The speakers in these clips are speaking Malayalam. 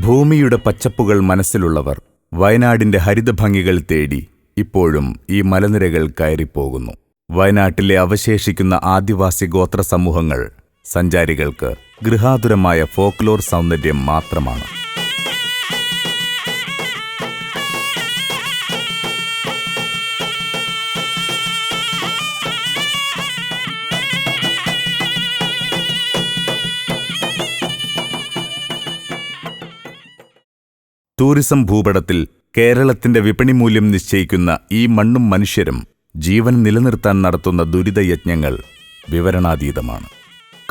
ഭൂമിയുടെ പച്ചപ്പുകൾ മനസ്സിലുള്ളവർ വയനാടിന്റെ ഹരിതഭംഗികൾ തേടി ഇപ്പോഴും ഈ മലനിരകൾ കയറിപ്പോകുന്നു. വയനാട്ടിലെ അവശേഷിക്കുന്ന ആദിവാസി ഗോത്ര സമൂഹങ്ങൾ സഞ്ചാരികൾക്ക് ഗൃഹാതുരമായ ഫോക്ലോർ സൗന്ദര്യം മാത്രമാണ്. ടൂറിസം ഭൂപടത്തിൽ കേരളത്തിന്റെ വിപണിമൂല്യം നിശ്ചയിക്കുന്ന ഈ മണ്ണും മനുഷ്യരും ജീവൻ നിലനിർത്താൻ നടത്തുന്ന ദുരിതയജ്ഞങ്ങൾ വിവരണാതീതമാണ്.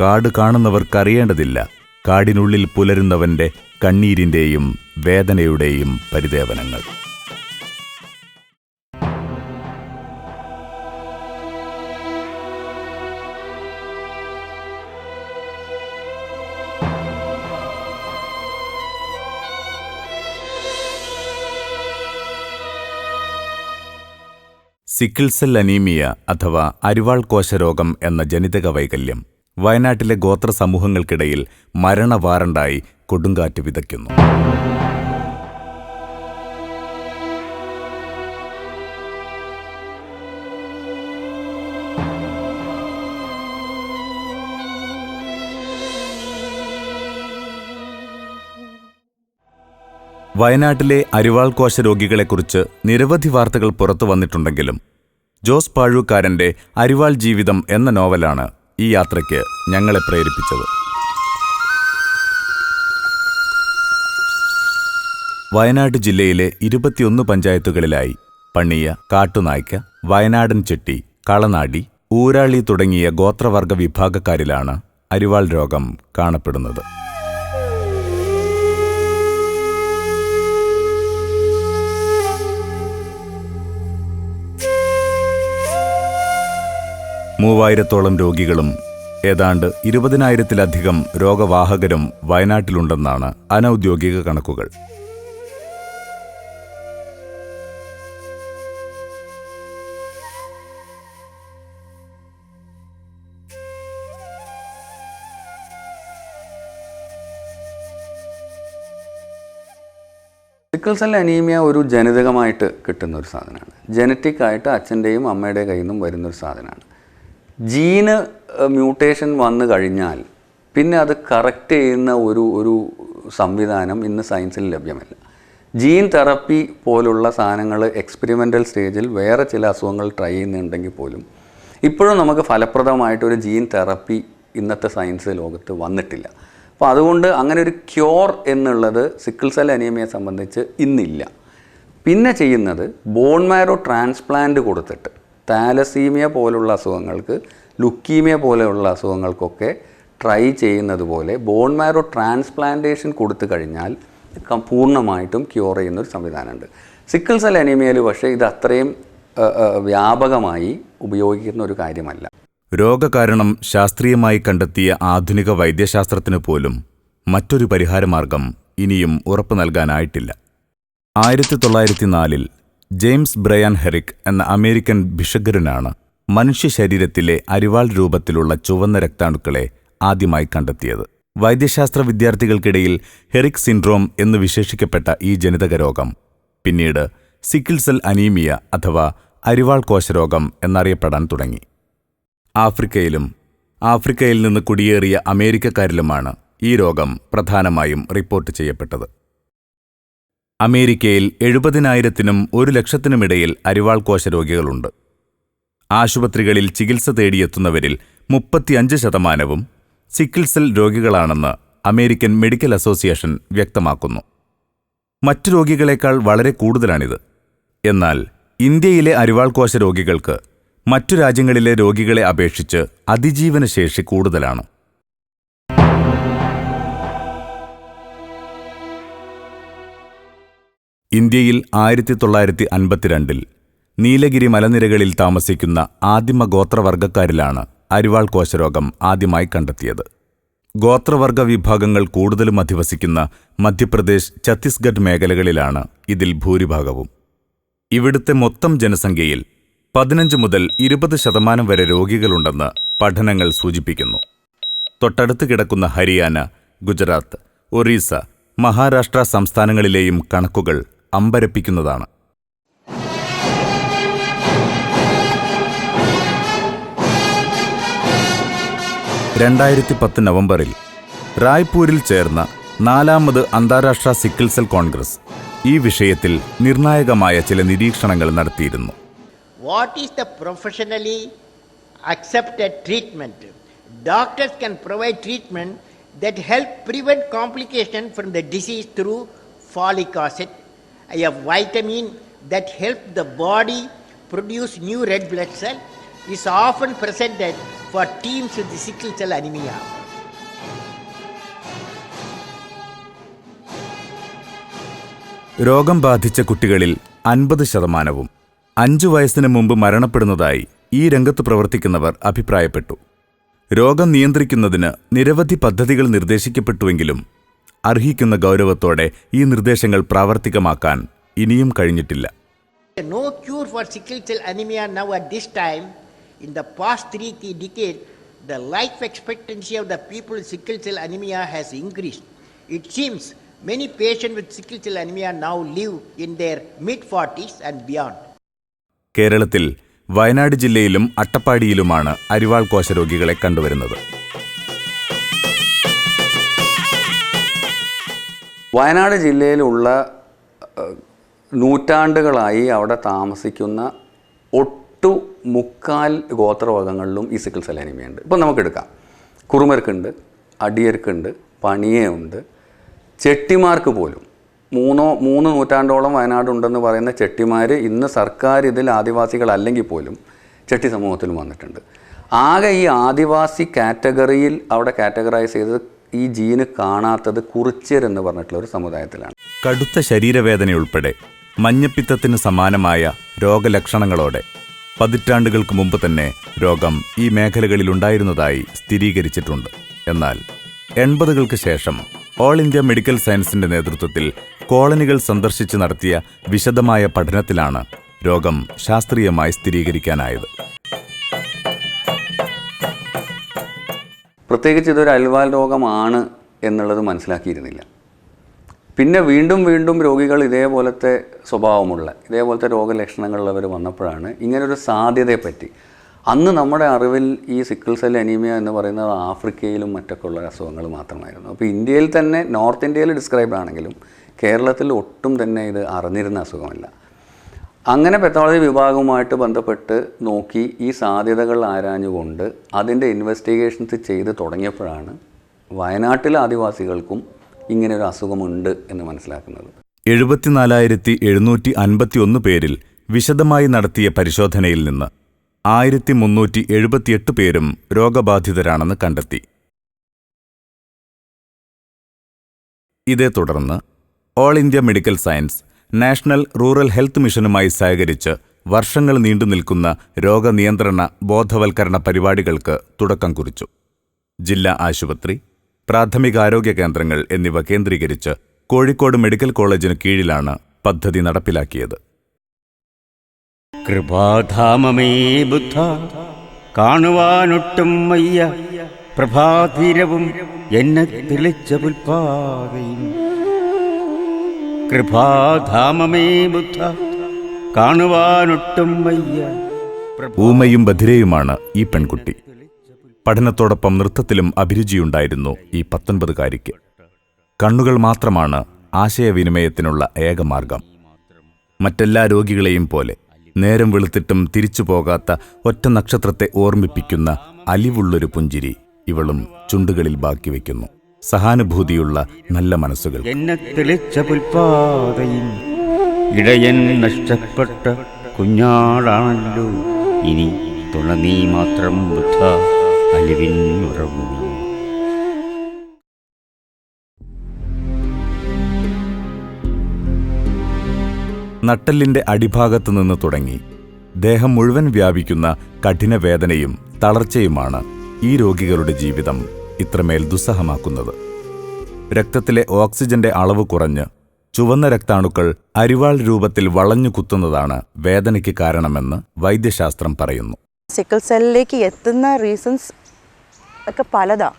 കാട് കാണുന്നവർക്കറിയേണ്ടതില്ല കാടിനുള്ളിൽ പുലരുന്നവന്റെ കണ്ണീരിന്റെയും വേദനയുടെയും പരിദേവനങ്ങൾ. സിക്കിൾ സെൽ അനീമിയ അഥവാ അരിവാൾ കോശരോഗം എന്ന ജനിതക വൈകല്യം വയനാട്ടിലെ ഗോത്ര സമൂഹങ്ങൾക്കിടയിൽ മരണവാറണ്ടായി കൊടുങ്കാറ്റ് വിതയ്ക്കുന്നു. വയനാട്ടിലെ അരിവാൾ കോശ രോഗികളെക്കുറിച്ച് നിരവധി വാർത്തകൾ പുറത്തു വന്നിട്ടുണ്ടെങ്കിലും ജോസ് പാഴൂക്കാരന്റെ അരിവാൾ ജീവിതം എന്ന നോവലാണ് ഈ യാത്രയ്ക്ക് ഞങ്ങളെ പ്രേരിപ്പിച്ചത്. വയനാട് ജില്ലയിലെ 21 പഞ്ചായത്തുകളിലായി പണിയ, കാട്ടുനായ്ക്ക, വയനാടൻ ചെട്ടി, കളനാടി, ഊരാളി തുടങ്ങിയ ഗോത്രവർഗ വിഭാഗക്കാരിലാണ് അരിവാൾ രോഗം കാണപ്പെടുന്നത്. മൂവായിരത്തോളം രോഗികളും ഏതാണ്ട് 20,000-ലധികം രോഗവാഹകരും വയനാട്ടിലുണ്ടെന്നാണ് അനൗദ്യോഗിക കണക്കുകൾ. സിക്കിൾ സെൽ അനീമിയ ഒരു ജനിതകമായിട്ട് കിട്ടുന്ന ഒരു സാധനമാണ്. ജനറ്റിക് ആയിട്ട് അച്ഛൻ്റെയും അമ്മയുടെയും കയ്യിൽ നിന്നും വരുന്നൊരു സാധനമാണ്. ജീന് മ്യൂട്ടേഷൻ വന്നു കഴിഞ്ഞാൽ പിന്നെ അത് കറക്റ്റ് ചെയ്യുന്ന ഒരു സംവിധാനം ഇന്ന് സയൻസിൽ ലഭ്യമല്ല. ജീൻ തെറപ്പി പോലുള്ള സാധനങ്ങൾ എക്സ്പെരിമെൻ്റൽ സ്റ്റേജിൽ വേറെ ചില അസുഖങ്ങൾ ട്രൈ ചെയ്യുന്നുണ്ടെങ്കിൽ പോലും ഇപ്പോഴും നമുക്ക് ഫലപ്രദമായിട്ടൊരു ജീൻ തെറപ്പി ഇന്നത്തെ സയൻസ് ലോകത്ത് വന്നിട്ടില്ല. അപ്പോൾ അതുകൊണ്ട് അങ്ങനെ ഒരു ക്യൂർ എന്നുള്ളത് സിക്കിൾ സെൽ അനീമിയയെ സംബന്ധിച്ച് ഇന്നില്ല. പിന്നെ ചെയ്യുന്നത് ബോൺ മാരോ ട്രാൻസ്പ്ലാന്റ് കൊടുത്തിട്ട് താലസീമിയ പോലുള്ള അസുഖങ്ങൾക്ക്, ലുക്കീമിയ പോലെയുള്ള അസുഖങ്ങൾക്കൊക്കെ ട്രൈ ചെയ്യുന്നത് പോലെ ബോൺ മാരോ ട്രാൻസ്പ്ലാന്റേഷൻ കൊടുത്തു കഴിഞ്ഞാൽ പൂർണ്ണമായിട്ടും ക്യൂർ ചെയ്യുന്നൊരു സംവിധാനമുണ്ട്. സിക്കിൾ സെൽ അനീമിയയിൽ പക്ഷേ ഇത് അത്രയും വ്യാപകമായി ഉപയോഗിക്കുന്ന ഒരു കാര്യമല്ല. രോഗകാരണം ശാസ്ത്രീയമായി കണ്ടെത്തിയ ആധുനിക വൈദ്യശാസ്ത്രത്തിനു പോലും മറ്റൊരു പരിഹാരമാർഗം ഇനിയും ഉറപ്പു നൽകാനായിട്ടില്ല. 1904 ജെയിംസ് ബ്രയാൻ ഹെറിക് എന്ന അമേരിക്കൻ ഭിഷഗ്വരനാണ് മനുഷ്യ ശരീരത്തിലെ അരിവാൾ രൂപത്തിലുള്ള ചുവന്ന രക്താണുക്കളെ ആദ്യമായി കണ്ടെത്തിയത്. വൈദ്യശാസ്ത്ര വിദ്യാർത്ഥികൾക്കിടയിൽ ഹെറിക് സിൻഡ്രോം എന്ന് വിശേഷിക്കപ്പെട്ട ഈ ജനിതക രോഗം പിന്നീട് സിക്കിൾ സെൽ അനീമിയ അഥവാ അരിവാൾ കോശരോഗം എന്നറിയപ്പെടാൻ തുടങ്ങി. ആഫ്രിക്കയിൽ നിന്ന് കുടിയേറിയ അമേരിക്കക്കാരിലുമാണ് ഈ രോഗം പ്രധാനമായും റിപ്പോർട്ട് ചെയ്യപ്പെട്ടത്. അമേരിക്കയിൽ 70,000-നും 100,000-നുമിടയിൽ അരിവാൾ കോശ രോഗികളുണ്ട്. ആശുപത്രികളിൽ ചികിത്സ തേടിയെത്തുന്നവരിൽ 35% സിക്കിൾ സെൽ രോഗികളാണെന്ന് അമേരിക്കൻ മെഡിക്കൽ അസോസിയേഷൻ വ്യക്തമാക്കുന്നു. മറ്റു രോഗികളെക്കാൾ വളരെ കൂടുതലാണിത്. എന്നാൽ ഇന്ത്യയിലെ അരിവാൾ കോശ രോഗികൾക്ക് മറ്റു രാജ്യങ്ങളിലെ രോഗികളെ അപേക്ഷിച്ച് അതിജീവനശേഷി കൂടുതലാണ്. ഇന്ത്യയിൽ 1952 നീലഗിരി മലനിരകളിൽ താമസിക്കുന്ന ആദിമ ഗോത്രവർഗക്കാരിലാണ് അരിവാൾ കോശരോഗം ആദ്യമായി കണ്ടെത്തിയത്. ഗോത്രവർഗ വിഭാഗങ്ങൾ കൂടുതലും അധിവസിക്കുന്ന മധ്യപ്രദേശ്, ഛത്തീസ്ഗഡ് മേഖലകളിലാണ് ഇതിൽ ഭൂരിഭാഗവും. ഇവിടുത്തെ മൊത്തം ജനസംഖ്യയിൽ 15 മുതൽ 20% വരെ രോഗികളുണ്ടെന്ന് പഠനങ്ങൾ സൂചിപ്പിക്കുന്നു. തൊട്ടടുത്ത് കിടക്കുന്ന ഹരിയാന, ഗുജറാത്ത്, ഒറീസ, മഹാരാഷ്ട്ര സംസ്ഥാനങ്ങളിലെയും കണക്കുകൾ അമ്പരപ്പിക്കുന്നതാണ്. 2010 നവംബറിൽ റായ്പൂരിൽ ചേർന്ന 4ാമത് അന്താരാഷ്ട്ര സിക്കിൾ സെൽ കോൺഗ്രസ് ഈ വിഷയത്തിൽ നിർണായകമായ ചില നിരീക്ഷണങ്ങൾ നടത്തിയിരുന്നു. What is the professionally accepted treatment? Doctors can provide treatment that help prevent complication from the disease through folic acid, a vitamin that help the body produce new red blood cell, is often presented for teams with the sickle cell anemia. രോഗം ബാധിച്ച കുട്ടികളിൽ 50% 5 വയസ്സിന് മുമ്പ് മരണപ്പെടുന്നതായി ഈ രംഗത്ത് പ്രവർത്തിക്കുന്നവർ അഭിപ്രായപ്പെട്ടു. രോഗം നിയന്ത്രിക്കുന്നതിന് നിരവധി പദ്ധതികൾ നിർദ്ദേശിക്കപ്പെട്ടുവെങ്കിലും അർഹിക്കുന്ന ഗൗരവത്തോടെ ഈ നിർദ്ദേശങ്ങൾ പ്രാവർത്തികമാക്കാൻ ഇനിയും കഴിഞ്ഞിട്ടില്ല. No cure for sickle cell anemia now at this time. In the past 3 decades, the life expectancy of the people with sickle cell anemia has increased. It seems many patients with sickle cell anemia now live in their mid-40s and beyond. കേരളത്തിൽ വയനാട് ജില്ലയിലും അട്ടപ്പാടിയിലുമാണ് അരിവാൾ കോശരോഗികളെ കണ്ടുവരുന്നത്. വയനാട് ജില്ലയിലുള്ള നൂറ്റാണ്ടുകളായി അവിടെ താമസിക്കുന്ന മുക്കാൽ ഗോത്രവർഗ്ഗങ്ങളിലും ഈ സിക്കിൾ സെൽ അനീമിയ ഉണ്ട്. ഇപ്പം നമുക്കെടുക്കാം, കുറുമർക്കുണ്ട്, അടിയർക്കുണ്ട്, പണിയുണ്ട്, ചെട്ടിമാർക്ക് പോലും 3 നൂറ്റാണ്ടോളം വയനാടുണ്ടെന്ന് പറയുന്ന ചെട്ടിമാർ ഇന്ന് സർക്കാർ ഇതിൽ ആദിവാസികളല്ലെങ്കിൽ പോലും ചെട്ടി സമൂഹത്തിലും വന്നിട്ടുണ്ട്. ആകെ ഈ ആദിവാസി കാറ്റഗറിയിൽ അവിടെ കാറ്റഗറൈസ് ചെയ്തത് ഈ ജീന് കാണാത്തത് കുറിച്യർ എന്ന് പറഞ്ഞിട്ടുള്ള ഒരു സമുദായത്തിലാണ്. കടുത്ത ശരീരവേദനയുൾപ്പെടെ മഞ്ഞപ്പിത്തത്തിന് സമാനമായ രോഗലക്ഷണങ്ങളോടെ പതിറ്റാണ്ടുകൾക്ക് മുമ്പ് തന്നെ രോഗം ഈ മേഖലകളിലുണ്ടായിരുന്നതായി സ്ഥിരീകരിച്ചിട്ടുണ്ട്. എന്നാൽ 80കൾക്ക് ശേഷം ഓൾ ഇന്ത്യ മെഡിക്കൽ സയൻസിന്റെ നേതൃത്വത്തിൽ കോളനികൾ സന്ദർശിച്ച് നടത്തിയ വിശദമായ പഠനത്തിലാണ് രോഗം ശാസ്ത്രീയമായി സ്ഥിരീകരിക്കാനായത്. പ്രത്യേകിച്ച് ഇതൊരു അൽവാൽ രോഗമാണ് എന്നുള്ളത് മനസ്സിലാക്കിയിരുന്നില്ല. പിന്നെ വീണ്ടും രോഗികൾ ഇതേപോലത്തെ സ്വഭാവമുള്ള ഇതേപോലത്തെ രോഗലക്ഷണങ്ങളുള്ളവർ വന്നപ്പോഴാണ് ഇങ്ങനൊരു സാധ്യതയെപ്പറ്റി, അന്ന് നമ്മുടെ അറിവിൽ ഈ സിക്കിൾ സെൽ അനീമിയ എന്ന് പറയുന്നത് ആഫ്രിക്കയിലും മറ്റൊക്കെ ഉള്ള അസുഖങ്ങൾ മാത്രമായിരുന്നു. അപ്പോൾ ഇന്ത്യയിൽ തന്നെ, നോർത്ത് ഇന്ത്യയിൽ ഡിസ്ക്രൈബ് ആണെങ്കിലും കേരളത്തിൽ ഒട്ടും തന്നെ ഇത് അറിഞ്ഞിരുന്ന അസുഖമല്ല. അങ്ങനെ പെത്തോളജി വിഭാഗവുമായിട്ട് ബന്ധപ്പെട്ട് നോക്കി ഈ സാധ്യതകൾ ആരാഞ്ഞുകൊണ്ട് അതിൻ്റെ ഇൻവെസ്റ്റിഗേഷൻസ് ചെയ്ത് തുടങ്ങിയപ്പോഴാണ് വയനാട്ടിലെ ആദിവാസികൾക്കും ഇങ്ങനെ ഒരു അസുഖമുണ്ട് എന്ന് മനസ്സിലാക്കുന്നത്. 74,751 പേരിൽ വിശദമായി നടത്തിയ പരിശോധനയിൽ നിന്ന് 1378 പേരും രോഗബാധിതരാണെന്ന് കണ്ടെത്തി. ഇതേ തുടർന്ന് all India medical science national rural health മിഷനുമായി സഹകരിച്ച് വർഷങ്ങൾ നീണ്ടുനിൽക്കുന്ന രോഗനിയന്ത്രണ ബോധവൽക്കരണ പരിപാടികൾക്ക് തുടക്കം കുറിച്ചു. ജില്ലാ ആശുപത്രി, പ്രാഥമികാരോഗ്യ കേന്ദ്രങ്ങൾ എന്നിവ കേന്ദ്രീകരിച്ച് കോഴിക്കോട് മെഡിക്കൽ കോളേജിന് കീഴിലാണ് പദ്ധതി നടപ്പിലാക്കിയത്. കൃപാധാമമേ ബുദ്ധ, കാണുവാനൊട്ടും വയ്യ പ്രഭാതീരവും എന്നെ തെളിച്ച പുൽപ്പാതയും. കൃപാധാമമേ ബുദ്ധ, കാണുവാനൊട്ടും വയ്യ. ഊമയും ബധിരയുമാണ് ഈ പെൺകുട്ടി. പഠനത്തോടൊപ്പം നൃത്തത്തിലും അഭിരുചിയുണ്ടായിരുന്നു ഈ 19കാരിക്ക്. കണ്ണുകൾ മാത്രമാണ് ആശയവിനിമയത്തിനുള്ള ഏകമാർഗം. മറ്റെല്ലാ രോഗികളെയും പോലെ നേരം വെളുത്തിട്ടും തിരിച്ചു പോകാത്ത ഒറ്റ നക്ഷത്രത്തെ ഓർമ്മിപ്പിക്കുന്ന അലിവുള്ളൊരു പുഞ്ചിരി ഇവളും ചുണ്ടുകളിൽ ബാക്കി വയ്ക്കുന്നു. സഹാനുഭൂതിയുള്ള നല്ല മനസ്സുകൾ. എന്നെ തെളിച്ച പുൽപ്പാതയും ഇടയൻ നഷ്ടപ്പെട്ട കുഞ്ഞാടാണല്ലോ ഇനി തുണ നീ മാത്രം ബുദ്ധ അലിവിനുറവു നീ. നട്ടെല്ലിന്റെ അടിഭാഗത്തു നിന്ന് തുടങ്ങി ദേഹം മുഴുവൻ വ്യാപിക്കുന്ന കഠിനവേദനയും തളർച്ചയുമാണ് ഈ രോഗികളുടെ ജീവിതം ഇത്രമേൽ ദുസ്സഹമാക്കുന്നത്. രക്തത്തിലെ ഓക്സിജന്റെ അളവ് കുറഞ്ഞ് ചുവന്ന രക്താണുക്കൾ അരിവാൾ രൂപത്തിൽ വളഞ്ഞു കുത്തുന്നതാണ് വേദനയ്ക്ക് കാരണമെന്ന് വൈദ്യശാസ്ത്രം പറയുന്നു. സിക്കിൾ സെല്ലിലേക്ക് എത്തുന്ന റീസൺസ് ഒക്കെ പലതാണ്.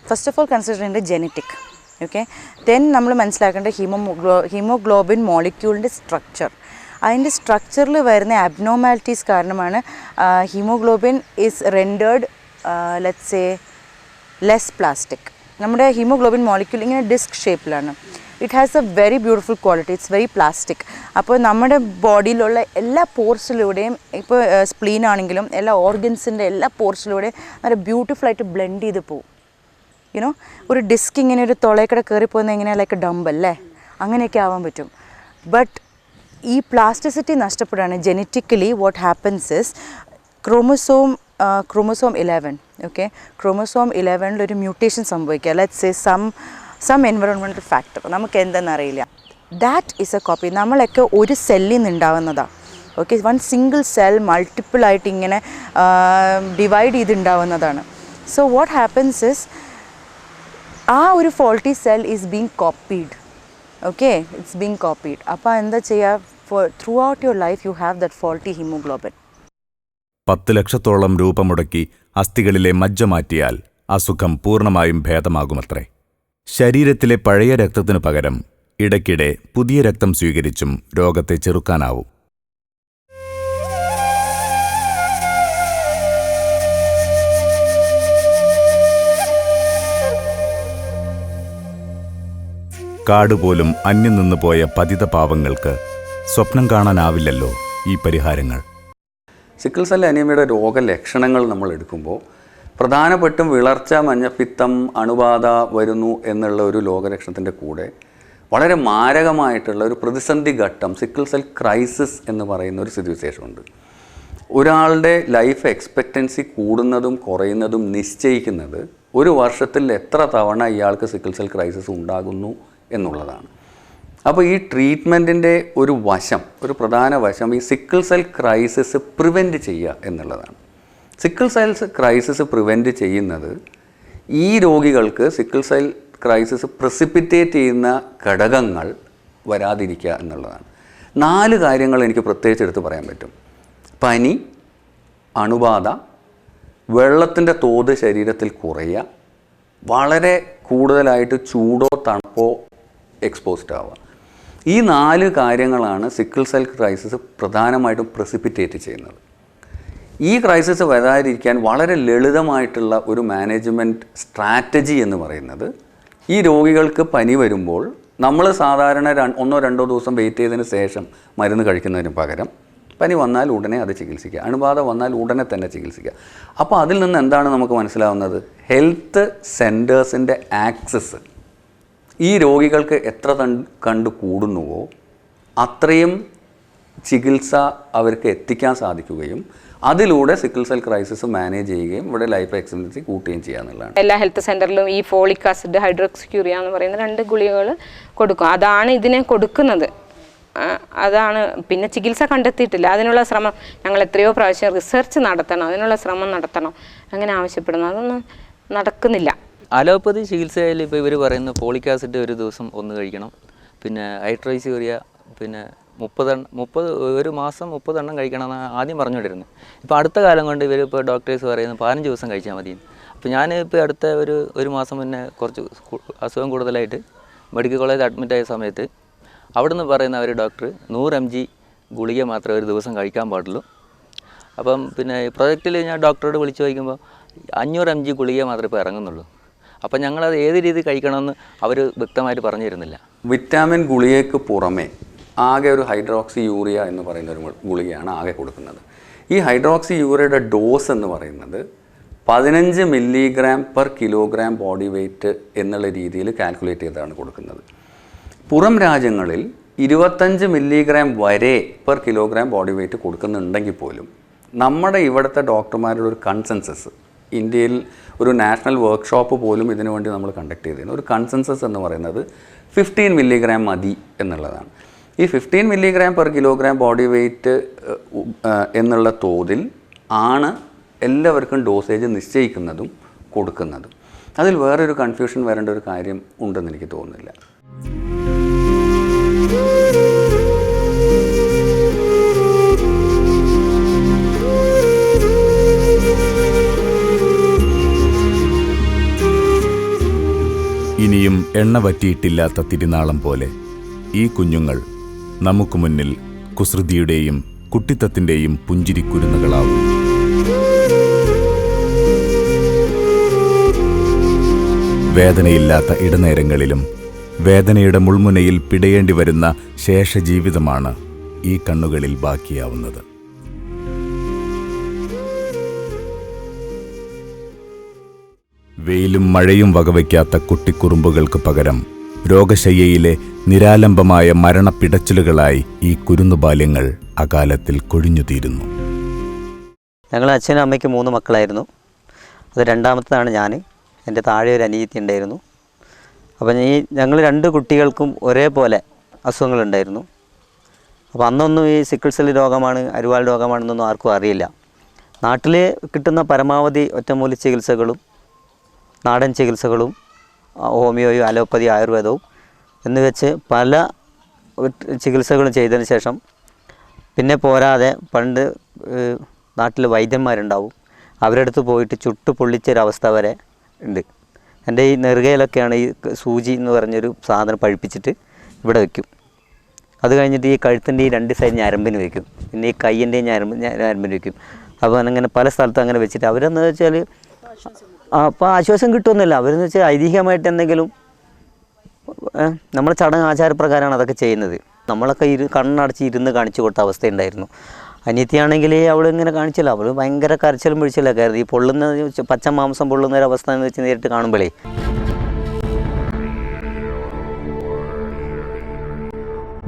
ഫസ്റ്റ് ഓഫ് ഓൾ കൺസിഡർ ചെയ്യേണ്ടത് ജെനറ്റിക്. ഓക്കെ. ദെൻ നമ്മൾ മനസ്സിലാക്കേണ്ട ഹീമോഗ്ലോബിൻ മോളിക്യൂളിൻ്റെ സ്ട്രക്ചർ. അതിൻ്റെ സ്ട്രക്ചറിൽ വരുന്ന അബ്നോർമാലിറ്റീസ് കാരണമാണ് haemoglobin is rendered let's say less plastic. നമ്മുടെ ഹീമോഗ്ലോബിൻ മോളിക്യൂൾ ഇങ്ങനെ ഡിസ്ക് ഷേപ്പിലാണ്. It has A very beautiful quality, it's very plastic. അപ്പോൾ നമ്മുടെ ബോഡിയിലുള്ള എല്ലാ പോർസിലൂടെയും, ഇപ്പോൾ സ്പ്ലീൻ ആണെങ്കിലും എല്ലാ ഓർഗൻസിൻ്റെ എല്ലാ പോർസിലൂടെയും നല്ല ബ്യൂട്ടിഫുള്ളായിട്ട് ബ്ലെൻഡ് ചെയ്ത് പോകും. യുനോ, ഒരു ഡിസ്ക് ഇങ്ങനെ ഒരു തുളയക്കട കയറി പോകുന്നത് എങ്ങനെയാണ്, ലൈക്ക് ഡംബ് അല്ലേ, അങ്ങനെയൊക്കെ ആവാൻ പറ്റും. ബട്ട് ഈ പ്ലാസ്റ്റിസിറ്റി നഷ്ടപ്പെടുകയാണ് genetically. What happens is chromosome 11, okay, chromosome 11 ഒരു മ്യൂട്ടേഷൻ സംഭവിക്കുക. Let's say some environmental factor, നമുക്ക് എന്തെന്നറിയില്ല. That is a copy. നമ്മളൊക്കെ ഒരു സെല്ലിൽ നിന്ന് ഉണ്ടാവുന്നതാണ്. ഓക്കെ, വൺ സിംഗിൾ സെൽ മൾട്ടിപ്പിളായിട്ട് ഇങ്ങനെ ഡിവൈഡ് ചെയ്തുണ്ടാവുന്നതാണ്. സോ വാട്ട് ഹാപ്പൻസ് ഇസ് ആ ഒരു faulty cell is being copied. Okay, it's being copied. അപ്പോൾ എന്താ ചെയ്യുക, throughout your life you have that faulty haemoglobin. 10 ലക്ഷത്തോളം രൂപ മുടക്കി അസ്ഥികളിലെ മജ്ജ മാറ്റിയാൽ അസുഖം പൂർണ്ണമായും ഭേദമാകുമത്രേ. ശരീരത്തിലെ പഴയ രക്തത്തിനു പകരം ഇടയ്ക്കിടെ പുതിയ രക്തം സ്വീകരിച്ചും രോഗത്തെ ചെറുക്കാനാവും. കാടുപോലും അന്യം നിന്നുപോയ പതിത പാവങ്ങൾക്ക് സ്വപ്നം കാണാനാവില്ലല്ലോ ഈ പരിഹാരങ്ങൾ. സിക്കിൾ സെൽ അനീമിയയുടെ രോഗലക്ഷണങ്ങൾ നമ്മൾ എടുക്കുമ്പോൾ പ്രധാനപ്പെട്ടും വിളർച്ച, മഞ്ഞപ്പിത്തം, അണുബാധ വരുന്നു എന്നുള്ള ഒരു രോഗലക്ഷണത്തിൻ്റെ കൂടെ വളരെ മാരകമായിട്ടുള്ള ഒരു പ്രതിസന്ധി ഘട്ടം, സിക്കിൾ സെൽ ക്രൈസിസ് എന്ന് പറയുന്ന ഒരു സ്ഥിതിവിശേഷമുണ്ട്. ഒരാളുടെ ലൈഫ് എക്സ്പെക്റ്റൻസി കൂടുന്നതും കുറയുന്നതും നിശ്ചയിക്കുന്നത് ഒരു വർഷത്തിൽ എത്ര തവണ ഇയാൾക്ക് സിക്കിൾ സെൽ ക്രൈസിസ് ഉണ്ടാകുന്നു എന്നുള്ളതാണ്. അപ്പോൾ ഈ ട്രീറ്റ്മെൻറ്റിൻ്റെ ഒരു വശം, ഒരു പ്രധാന വശം ഈ സിക്കിൾ സെൽ ക്രൈസിസ് പ്രിവെൻറ്റ് ചെയ്യുക എന്നുള്ളതാണ്. സിക്കിൾ സെൽ ക്രൈസിസ് പ്രിവെൻറ്റ് ചെയ്യുന്നത് ഈ രോഗികൾക്ക് സിക്കിൾ സെൽ ക്രൈസിസ് പ്രസിപ്പിറ്റേറ്റ് ചെയ്യുന്ന ഘടകങ്ങൾ വരാതിരിക്കുക എന്നുള്ളതാണ്. 4 കാര്യങ്ങൾ എനിക്ക് പ്രത്യേകിച്ച് എടുത്ത് പറയാൻ പറ്റും. പനി, അണുബാധ, വെള്ളത്തിൻ്റെ തോത് ശരീരത്തിൽ കുറയുക, വളരെ കൂടുതലായിട്ട് ചൂടോ തണുപ്പോ എക്സ്പോസ്ഡ് ആവുക. ഈ 4 കാര്യങ്ങളാണ് സിക്കിൾ സെൽ ക്രൈസിസ് പ്രധാനമായിട്ടും പ്രസിപ്പിറ്റേറ്റ് ചെയ്യുന്നത്. ഈ ക്രൈസിസ് വരാതിരിക്കാൻ വളരെ ലളിതമായിട്ടുള്ള ഒരു മാനേജ്മെൻറ്റ് സ്ട്രാറ്റജി എന്ന് പറയുന്നത്, ഈ രോഗികൾക്ക് പനി വരുമ്പോൾ നമ്മൾ സാധാരണ 1-2 ദിവസം വെയിറ്റ് ചെയ്തതിന് ശേഷം മരുന്ന് കഴിക്കുന്നതിന് പകരം പനി വന്നാൽ ഉടനെ അത് ചികിത്സിക്കുക, അണുബാധ വന്നാൽ ഉടനെ തന്നെ ചികിത്സിക്കുക. അപ്പോൾ അതിൽ നിന്ന് എന്താണ് നമുക്ക് മനസ്സിലാവുന്നത്, ഹെൽത്ത് സെൻറ്റേഴ്സിൻ്റെ ആക്സസ് ഈ രോഗികൾക്ക് എത്ര കണ്ട് കൂടുന്നുവോ അത്രയും ചികിത്സ അവർക്ക് എത്തിക്കാൻ സാധിക്കുകയും അതിലൂടെ സിക്കിൾ സെൽ ക്രൈസിസ് മാനേജ് ചെയ്യുകയും ഇവിടെ ലൈഫ് എക്സ്പെക്റ്റൻസി കൂട്ടുകയും ചെയ്യുക എന്നുള്ളതാണ്. എല്ലാ ഹെൽത്ത് സെൻ്ററിലും ഈ ഫോളിക് ആസിഡ്, ഹൈഡ്രോക്സിക്യൂറിയ എന്ന് പറയുന്ന 2 ഗുളികകൾ കൊടുക്കും. അതാണ് ഇതിനെ കൊടുക്കുന്നത്. അതാണ്. പിന്നെ ചികിത്സ കണ്ടെത്തിയിട്ടില്ല. അതിനുള്ള ശ്രമം ഞങ്ങൾ എത്രയോ പ്രാവശ്യം റിസർച്ച് നടത്തണം, അതിനുള്ള ശ്രമം നടത്തണം, അങ്ങനെ ആവശ്യപ്പെടുന്നു. അതൊന്നും നടക്കുന്നില്ല. അലോപ്പതി ചികിത്സയിൽ ഇപ്പോൾ ഇവർ പറയുന്നു ഫോളിക് ആസിഡ് ഒരു ദിവസം 1 കഴിക്കണം, പിന്നെ ഹൈഡ്രോക്സിക്യൂറിയ പിന്നെ 30 ഒരു മാസം 30 എണ്ണം കഴിക്കണമെന്ന് ആദ്യം പറഞ്ഞുകൊണ്ടിരുന്നു. ഇപ്പോൾ അടുത്ത കാലം കൊണ്ട് ഇവർ ഇപ്പോൾ ഡോക്ടേഴ്സ് പറയുന്നു 15 ദിവസം കഴിച്ചാൽ മതി. അപ്പോൾ ഞാൻ ഇപ്പോൾ അടുത്ത ഒരു മാസം മുന്നേ കുറച്ച് അസുഖം കൂടുതലായിട്ട് മെഡിക്കൽ കോളേജ് അഡ്മിറ്റായ സമയത്ത് അവിടുന്ന് പറയുന്ന ഒരു ഡോക്ടർ 100 mg ഗുളിക മാത്രമേ ഒരു ദിവസം കഴിക്കാൻ പാടുള്ളൂ. അപ്പം പിന്നെ പ്രൊജക്റ്റിൽ ഞാൻ ഡോക്ടറോട് വിളിച്ച് ചോദിക്കുമ്പോൾ 500 mg ഗുളിക മാത്രമേ ഇപ്പോൾ ഇറങ്ങുന്നുള്ളൂ. അപ്പം ഞങ്ങളത് ഏത് രീതി കഴിക്കണമെന്ന് അവർ വ്യക്തമായിട്ട് പറഞ്ഞു തരുന്നില്ല. വിറ്റാമിൻ ഗുളികയ്ക്ക് പുറമേ ആകെ ഒരു ഹൈഡ്രോക്സി യൂറിയ എന്ന് പറയുന്ന ഒരു ഗുളികയാണ് ആകെ കൊടുക്കുന്നത്. ഈ ഹൈഡ്രോക്സി യൂറിയയുടെ ഡോസ് എന്ന് പറയുന്നത് 15 mg/kg ബോഡി വെയ്റ്റ് എന്നുള്ള രീതിയിൽ കാൽക്കുലേറ്റ് ചെയ്താണ് കൊടുക്കുന്നത്. പുറം രാജ്യങ്ങളിൽ 25 mg വരെ kg ബോഡി വെയ്റ്റ് കൊടുക്കുന്നുണ്ടെങ്കിൽ പോലും നമ്മുടെ ഇവിടുത്തെ ഡോക്ടർമാരുടെ ഒരു കൺസെൻസസ്, ഇന്ത്യയിൽ ഒരു നാഷണൽ വർക്ക്ഷോപ്പ് പോലും ഇതിനു വേണ്ടി നമ്മൾ കണ്ടക്ട് ചെയ്തിരുന്നു. ഒരു കൺസെൻസസ് എന്ന് പറയുന്നത് 15 mg മതി എന്നുള്ളതാണ്. ഈ 15 mg/kg ബോഡി വെയ്റ്റ് എന്നുള്ള തോതിൽ ആണ് എല്ലാവർക്കും ഡോസേജ് നിശ്ചയിക്കുന്നതും കൊടുക്കുന്നതും. അതിൽ വേറൊരു കൺഫ്യൂഷൻ വരേണ്ട ഒരു കാര്യം ഉണ്ടെന്ന് എനിക്ക് തോന്നുന്നില്ല. ഇനിയും ഒരിക്കലും എണ്ണ വറ്റിയിട്ടില്ലാത്ത തിരുനാളം പോലെ ഈ കുഞ്ഞുങ്ങൾ നമുക്ക് മുന്നിൽ കുസൃതിയുടെയും കുട്ടിത്തത്തിൻ്റെയും പുഞ്ചിരിക്കുരുന്നുകളാവും. വേദനയില്ലാത്ത ഇടനേരങ്ങളിലും വേദനയുടെ മുൾമുനയിൽ പിടയേണ്ടി വരുന്ന ശേഷജീവിതമാണ് ഈ കണ്ണുകളിൽ ബാക്കിയാവുന്നത്. വെയിലും മഴയും വകവയ്ക്കാത്ത കുട്ടിക്കുറുമ്പുകൾക്ക് പകരം രോഗശയ്യയിലെ നിരാലംബമായ മരണപ്പിടച്ചിലുകളായി ഈ കുരുന്നുബാല്യങ്ങൾ അകാലത്തിൽ കൊഴിഞ്ഞുതീരുന്നു. ഞങ്ങൾ അച്ഛനും അമ്മയ്ക്ക് 3 മക്കളായിരുന്നു. അത് രണ്ടാമത്തതാണ് ഞാൻ. എൻ്റെ താഴെ ഒരു അനിയത്തി ഉണ്ടായിരുന്നു. അപ്പം ഞങ്ങൾ 2 കുട്ടികൾക്കും ഒരേപോലെ അസുഖങ്ങളുണ്ടായിരുന്നു. അപ്പോൾ അന്നൊന്നും ഈ സിക്കിൾ സെൽ രോഗമാണ്, അരിവാൾ രോഗമാണെന്നൊന്നും ആർക്കും അറിയില്ല. നാട്ടിൽ കിട്ടുന്ന പരമാവധി ഒറ്റമൂലി ചികിത്സകളും നാടൻ ചികിത്സകളും ഹോമിയോയും അലോപ്പതി ആയുർവേദവും എന്ന് വെച്ച് പല ചികിത്സകളും ചെയ്തതിന് ശേഷം പിന്നെ പോരാതെ പണ്ട് നാട്ടിൽ വൈദ്യന്മാരുണ്ടാവും, അവരുടെ അടുത്ത് പോയിട്ട് ചുട്ടു പൊള്ളിച്ചൊരവസ്ഥ വരെ ഉണ്ട്. എൻ്റെ ഈ നെറുകയിലൊക്കെയാണ് ഈ സൂചി എന്ന് പറഞ്ഞൊരു സാധനം പഴിപ്പിച്ചിട്ട് ഇവിടെ വയ്ക്കും. അത് കഴിഞ്ഞിട്ട് ഈ കഴുത്തിൻ്റെ ഈ 2 സൈഡ് ഞരമ്പിന് വയ്ക്കും, പിന്നെ ഈ കയ്യിൻ്റെയും ഞരമ്പിന് വയ്ക്കും. അപ്പോൾ അങ്ങനെ പല സ്ഥലത്തും അങ്ങനെ വെച്ചിട്ട് അവരെന്ന് വെച്ചാൽ അപ്പോൾ ആശ്വാസം കിട്ടുമെന്നില്ല. അവരെന്ന് വെച്ചാൽ ഐതിഹ്യമായിട്ട് എന്തെങ്കിലും നമ്മുടെ ചടങ്ങ് ആചാരപ്രകാരമാണ് അതൊക്കെ ചെയ്യുന്നത്. നമ്മളൊക്കെ കണ്ണടച്ച് ഇരുന്ന് കാണിച്ചു കൊടുത്ത അവസ്ഥയുണ്ടായിരുന്നു. അനിയത്തിയാണെങ്കിൽ അവൾ ഇങ്ങനെ കാണിച്ചില്ല, അവൾ ഭയങ്കര കരച്ചിലും പിടിച്ചില്ലൊക്കെ ആയിരുന്നു. ഈ പൊള്ളുന്ന പച്ച മാംസം പൊള്ളുന്ന ഒരു അവസ്ഥ എന്ന് വെച്ച് നേരിട്ട് കാണുമ്പോഴേ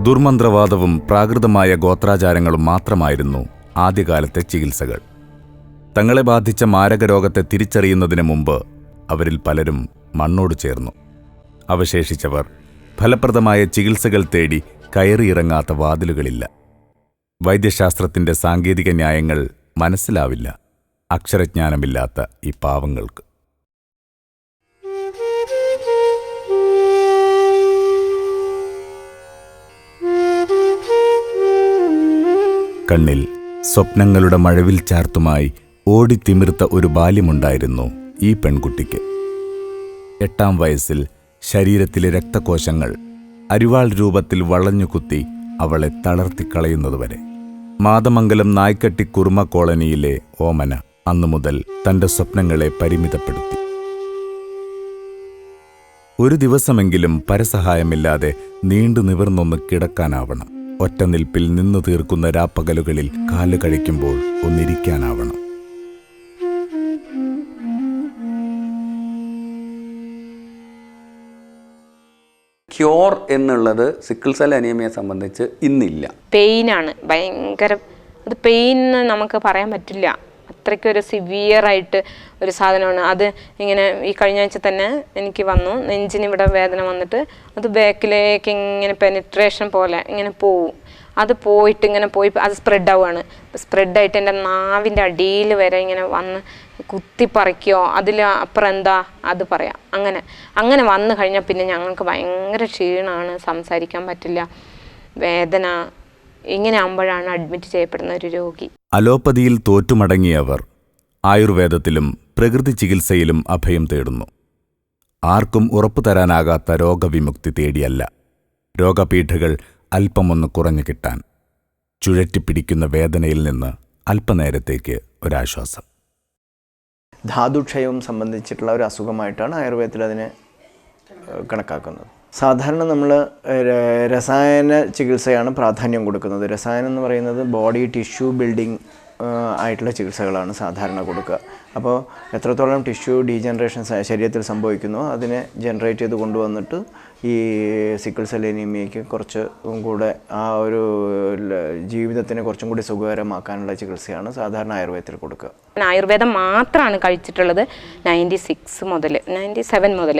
ദുർമന്ത്രവാദവും പ്രാകൃതമായ ഗോത്രാചാരങ്ങളും മാത്രമായിരുന്നു ആദ്യകാലത്തെ ചികിത്സകൾ. തങ്ങളെ ബാധിച്ച മാരകരോഗത്തെ തിരിച്ചറിയുന്നതിന് മുമ്പ് അവരിൽ പലരും മണ്ണോട് ചേർന്നു. അവശേഷിച്ചവർ ഫലപ്രദമായ ചികിത്സകൾ തേടി കയറിയിറങ്ങാത്ത വാതിലുകളില്ല. വൈദ്യശാസ്ത്രത്തിൻ്റെ സാങ്കേതിക ന്യായങ്ങൾ മനസ്സിലാവില്ല അക്ഷരജ്ഞാനമില്ലാത്ത ഈ പാവങ്ങൾക്ക്. കണ്ണിൽ സ്വപ്നങ്ങളുടെ മഴവിൽ ചാർത്തുമായി ഓടിത്തിമിർത്ത ഒരു ബാല്യമുണ്ടായിരുന്നു ഈ പെൺകുട്ടിക്ക്. 8-ാം വയസ്സിൽ ശരീരത്തിലെ രക്തകോശങ്ങൾ അരിവാൾ രൂപത്തിൽ വളഞ്ഞുകുത്തി അവളെ തളർത്തിക്കളയുന്നതുവരെ. മാതമംഗലം നായ്ക്കട്ടി കുറുമ കോളനിയിലെ ഓമന അന്നുമുതൽ തൻ്റെ സ്വപ്നങ്ങളെ പരിമിതപ്പെടുത്തി. ഒരു ദിവസമെങ്കിലും പരസഹായമില്ലാതെ നീണ്ടു നിവർന്നൊന്ന് കിടക്കാനാവണം. ഒറ്റ നിൽപ്പിൽ നിന്നു തീർക്കുന്ന രാപ്പകലുകളിൽ കാല് കഴിക്കുമ്പോൾ ഒന്നിരിക്കാനാവണം. ക്യൂർ എന്നുള്ളത് സിക്കിൾ സെൽ അനീമിയയെ സംബന്ധിച്ച് ഇന്നില്ല. പെയിനാണ് ഭയങ്കര. അത് പെയിൻ നമുക്ക് പറയാൻ പറ്റില്ല, അത്രയ്ക്കൊരു സിവിയറായിട്ട് ഒരു സാധനമാണ് അത്. ഇങ്ങനെ ഈ കഴിഞ്ഞ ആഴ്ച തന്നെ എനിക്ക് വന്നു, നെഞ്ചിന് ഇവിടെ വേദന വന്നിട്ട് അത് ബാക്കിലേക്ക് ഇങ്ങനെ പെനിട്രേഷൻ പോലെ ഇങ്ങനെ പോവും. അത് പോയിട്ട് ഇങ്ങനെ പോയി അത് സ്പ്രെഡാവുകയാണ്. സ്പ്രെഡായിട്ട് എൻ്റെ നാവിൻ്റെ അടിയിൽ വരെ ഇങ്ങനെ വന്ന് കുത്തിപ്പറിക്കുകയോ അതിൽ അപ്പുറം എന്താ അത് പറയാം. അങ്ങനെ വന്നു കഴിഞ്ഞാൽ പിന്നെ ഞങ്ങൾക്ക് ഭയങ്കര ക്ഷീണമാണ്, സംസാരിക്കാൻ പറ്റില്ല, വേദന. ഇങ്ങനെ ആകുമ്പോഴാണ് അഡ്മിറ്റ് ചെയ്യപ്പെടുന്ന ഒരു രോഗി. അലോപ്പതിയിൽ തോറ്റുമടങ്ങിയവർ ആയുർവേദത്തിലും പ്രകൃതി ചികിത്സയിലും അഭയം തേടുന്നു. ആർക്കും ഉറപ്പു തരാനാകാത്ത രോഗവിമുക്തി തേടിയല്ല, രോഗപീഠകൾ അല്പമൊന്ന് കുറഞ്ഞു കിട്ടാൻ, ചുഴറ്റിപ്പിടിക്കുന്ന വേദനയിൽ നിന്ന് അല്പനേരത്തേക്ക് ഒരാശ്വാസം. ധാതുക്ഷയവും സംബന്ധിച്ചിട്ടുള്ള ഒരു അസുഖമായിട്ടാണ് ആയുർവേദത്തിൽ അതിനെ കണക്കാക്കുന്നത്. സാധാരണ നമ്മൾ രസായന ചികിത്സയാണ് പ്രാധാന്യം കൊടുക്കുന്നത്. രസായനം എന്ന് പറയുന്നത് ബോഡി ടിഷ്യൂ ബിൽഡിംഗ് ആയിട്ടുള്ള ചികിത്സകളാണ് സാധാരണ കൊടുക്കുക. അപ്പോൾ എത്രത്തോളം ടിഷ്യൂ ഡീജനറേഷൻ ശരീരത്തിൽ സംഭവിക്കുന്നോ അതിനെ ജനറേറ്റ് ചെയ്ത് കൊണ്ടുവന്നിട്ട് ഈ സിക്കിൾ സെൽ അനീമിയയ്ക്ക് കുറച്ച് കൂടെ ആ ഒരു ജീവിതത്തിനെ കുറച്ചും കൂടി സുഖകരമാക്കാനുള്ള ചികിത്സയാണ് സാധാരണ ആയുർവേദത്തിൽ കൊടുക്കുക. ആയുർവേദം മാത്രമാണ് കഴിച്ചിട്ടുള്ളത് 96 മുതൽ 97 മുതൽ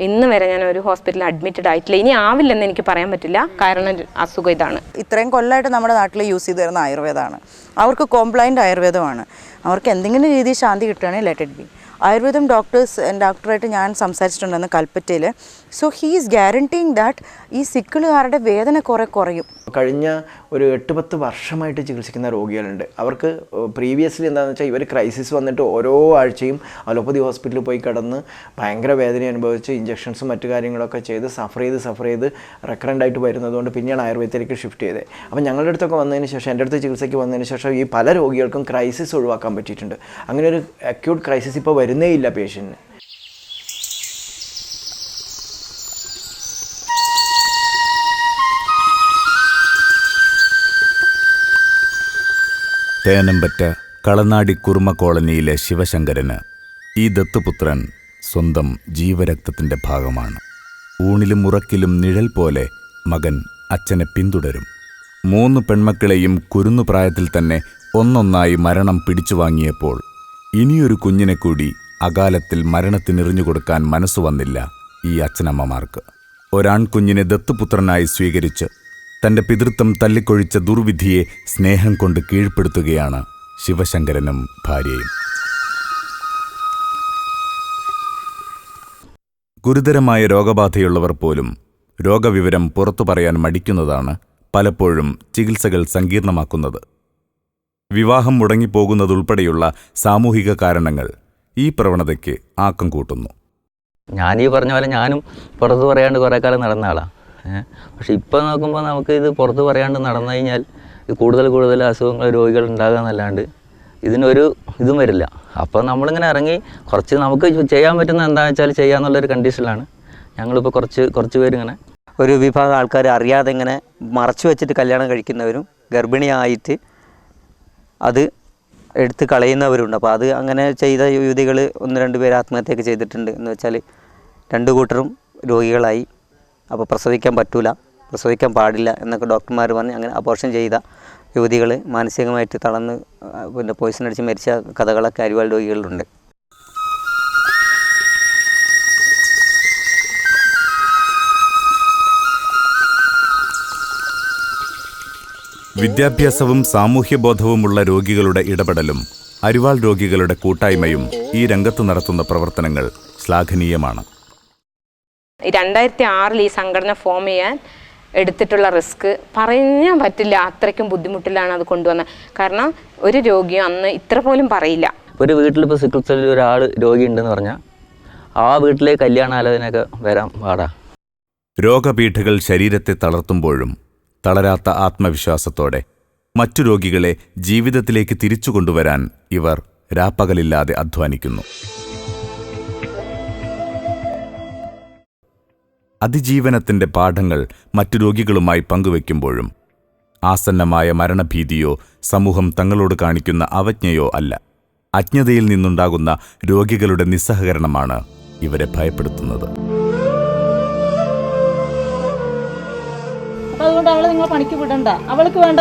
ഇന്ന് വരെ. ഞാൻ ഒരു ഹോസ്പിറ്റലിൽ അഡ്മിറ്റഡ് ആയിട്ടില്ല. ഇനി ആവില്ലെന്ന് എനിക്ക് പറയാൻ പറ്റില്ല, കാരണം അസുഖം ഇതാണ്. ഇത്രയും കൊല്ലമായിട്ട് നമ്മുടെ നാട്ടിൽ യൂസ് ചെയ്ത് തരുന്ന ആയുർവേദമാണ്. അവർക്ക് കോംപ്ലൈൻ്റ് ആയുർവേദമാണ്. അവർക്ക് എന്തെങ്കിലും രീതിയിൽ ശാന്തി കിട്ടുകയാണെങ്കിൽ ലെറ്റ് ഇറ്റ് ബി. ആയുർവേദം ഡോക്ടറായിട്ട് ഞാൻ സംസാരിച്ചിട്ടുണ്ടെന്ന് കൽപ്പറ്റയിൽ so he is guaranteeing that ഈ സിക്കിളുകാരുടെ വേദന കുറയും. കഴിഞ്ഞ ഒരു 8-10 വർഷമായിട്ട് ചികിത്സിക്കുന്ന രോഗികളുണ്ട്. അവർക്ക് പ്രീവിയസ്ലി എന്താണെന്ന് വെച്ചാൽ ഇവർ ക്രൈസിസ് വന്നിട്ട് ഓരോ ആഴ്ചയും അലോപ്പതി ഹോസ്പിറ്റലിൽ പോയി കിടന്ന് ഭയങ്കര വേദന അനുഭവിച്ച് ഇഞ്ചക്ഷൻസും മറ്റു കാര്യങ്ങളൊക്കെ ചെയ്ത് സഫർ ചെയ്ത് റെക്കറൻ്റായിട്ട് വരുന്നതുകൊണ്ട് പിന്നെയാണ് ആയുർവേദത്തിലേക്ക് ഷിഫ്റ്റ് ചെയ്തത്. അപ്പം ഞങ്ങളുടെ അടുത്തൊക്കെ വന്നതിന് ശേഷം, എൻ്റെ അടുത്ത് ചികിത്സയ്ക്ക് വന്നതിന് ശേഷം ഈ പല രോഗികൾക്കും ക്രൈസിസ് ഒഴിവാക്കാൻ പറ്റിയിട്ടുണ്ട്. അങ്ങനെ ഒരു അക്യൂട്ട് ക്രൈസിസ് ഇപ്പോൾ വരുന്നേ ഇല്ല പേഷ്യൻറ്റിന്. തേനമ്പറ്റ കളനാടി കുറുമ കോളനിയിലെ ശിവശങ്കരന് ഈ ദത്തുപുത്രൻ സ്വന്തം ജീവരക്തത്തിൻ്റെ ഭാഗമാണ്. ഊണിലും ഉറക്കിലും നിഴൽ പോലെ മകൻ അച്ഛനെ പിന്തുടരും. 3 പെൺമക്കളെയും കുരുന്നു പ്രായത്തിൽ തന്നെ ഒന്നൊന്നായി മരണം പിടിച്ചു വാങ്ങിയപ്പോൾ ഇനിയൊരു കുഞ്ഞിനെ കൂടി അകാലത്തിൽ മരണത്തിനെറിഞ്ഞുകൊടുക്കാൻ മനസ്സു വന്നില്ല ഈ അച്ഛനമ്മമാർക്ക്. ഒരാൺകുഞ്ഞിനെ ദത്തുപുത്രനായി സ്വീകരിച്ച് തൻ്റെ പിതൃത്വം തല്ലിക്കൊഴിച്ച ദുർവിധിയെ സ്നേഹം കൊണ്ട് കീഴ്പ്പെടുത്തുകയാണ് ശിവശങ്കരനും ഭാര്യയും. ഗുരുതരമായ രോഗബാധയുള്ളവർ പോലും രോഗവിവരം പുറത്തു പറയാൻ മടിക്കുന്നതാണ് പലപ്പോഴും ചികിത്സകൾ സങ്കീർണമാക്കുന്നത്. വിവാഹം മുടങ്ങിപ്പോകുന്നതുൾപ്പെടെയുള്ള സാമൂഹിക കാരണങ്ങൾ ഈ പ്രവണതയ്ക്ക് ആക്കം കൂട്ടുന്നു. ഞാനീ പറഞ്ഞ പോലെ ഞാനും പുറത്ത് പറയാണ്ട് കുറേ കാലം നടന്ന ആളാണ്. പക്ഷെ ഇപ്പോൾ നോക്കുമ്പോൾ നമുക്ക് ഇത് പുറത്ത് പറയാണ്ട് നടന്നു കഴിഞ്ഞാൽ കൂടുതൽ അസുഖങ്ങൾ രോഗികൾ ഉണ്ടാകാമെന്നല്ലാണ്ട് ഇതിനൊരു ഇതും വരില്ല. അപ്പോൾ നമ്മളിങ്ങനെ ഇറങ്ങി കുറച്ച് നമുക്ക് ചെയ്യാൻ പറ്റുന്ന എന്താണെന്ന് വെച്ചാൽ ചെയ്യാന്നുള്ളൊരു കണ്ടീഷനിലാണ് ഞങ്ങളിപ്പോൾ കുറച്ച് പേരിങ്ങനെ. ഒരു വിഭാഗം ആൾക്കാർ അറിയാതെ ഇങ്ങനെ മറച്ചു വെച്ചിട്ട് കല്യാണം കഴിക്കുന്നവരും ഗർഭിണിയായിട്ട് അത് എടുത്ത് കളയുന്നവരുണ്ട്. അപ്പോൾ അത് അങ്ങനെ ചെയ്ത യുവതികൾ 1-2 പേര് ആത്മഹത്യയൊക്കെ ചെയ്തിട്ടുണ്ട്. എന്ന് വെച്ചാൽ 2 കൂട്ടരും രോഗികളായി. അപ്പോൾ പ്രസവിക്കാൻ പാടില്ല എന്നൊക്കെ ഡോക്ടർമാർ പറഞ്ഞ് അങ്ങനെ അബോർഷൻ ചെയ്ത യുവതികൾ മാനസികമായിട്ട് തളർന്ന് പിന്നെ പോയിസൺ അടിച്ച് മരിച്ച കഥകളൊക്കെ അരിവാൾ രോഗികളിലുണ്ട്. വിദ്യാഭ്യാസവും സാമൂഹ്യബോധവുമുള്ള രോഗികളുടെ ഇടപെടലും അരിവാൾ രോഗികളുടെ കൂട്ടായ്മയും ഈ രംഗത്ത് നടത്തുന്ന പ്രവർത്തനങ്ങൾ ശ്ലാഘനീയമാണ്. 2006 ഈ സംഘടന ഫോം ചെയ്യാൻ എടുത്തിട്ടുള്ള റിസ്ക് പറയാൻ പറ്റില്ല. അത്രയ്ക്കും ബുദ്ധിമുട്ടിലാണ് അത് കൊണ്ടുവന്നത്. കാരണം ഒരു രോഗിയും അന്ന് ഇത്ര പോലും പറയില്ല. ഒരു വീട്ടിലിപ്പോൾ സിക്കിൾ സെല്ലിൽ ഒരാൾ രോഗിയുണ്ടെന്ന് പറഞ്ഞാൽ ആ വീട്ടിലെ കല്യാണാലോചനയൊക്കെ വരാൻ പാടാ. രോഗപീഠകൾ ശരീരത്തെ തളർത്തുമ്പോഴും തളരാത്ത ആത്മവിശ്വാസത്തോടെ മറ്റു രോഗികളെ ജീവിതത്തിലേക്ക് തിരിച്ചു കൊണ്ടുവരാൻ ഇവർ രാപ്പകലില്ലാതെ അധ്വാനിക്കുന്നു. അതിജീവനത്തിൻ്റെ പാഠങ്ങൾ മറ്റു രോഗികളുമായി പങ്കുവയ്ക്കുമ്പോഴും ആസന്നമായ മരണഭീതിയോ സമൂഹം തങ്ങളോട് കാണിക്കുന്ന അവജ്ഞയോ അല്ല, അജ്ഞതയിൽ നിന്നുണ്ടാകുന്ന രോഗികളുടെ നിസ്സഹകരണമാണ് ഇവരെ ഭയപ്പെടുത്തുന്നത്. അതുകൊണ്ട് അവളെ നിങ്ങൾ പണിക്ക് വിടണ്ട, അവൾക്ക് വേണ്ട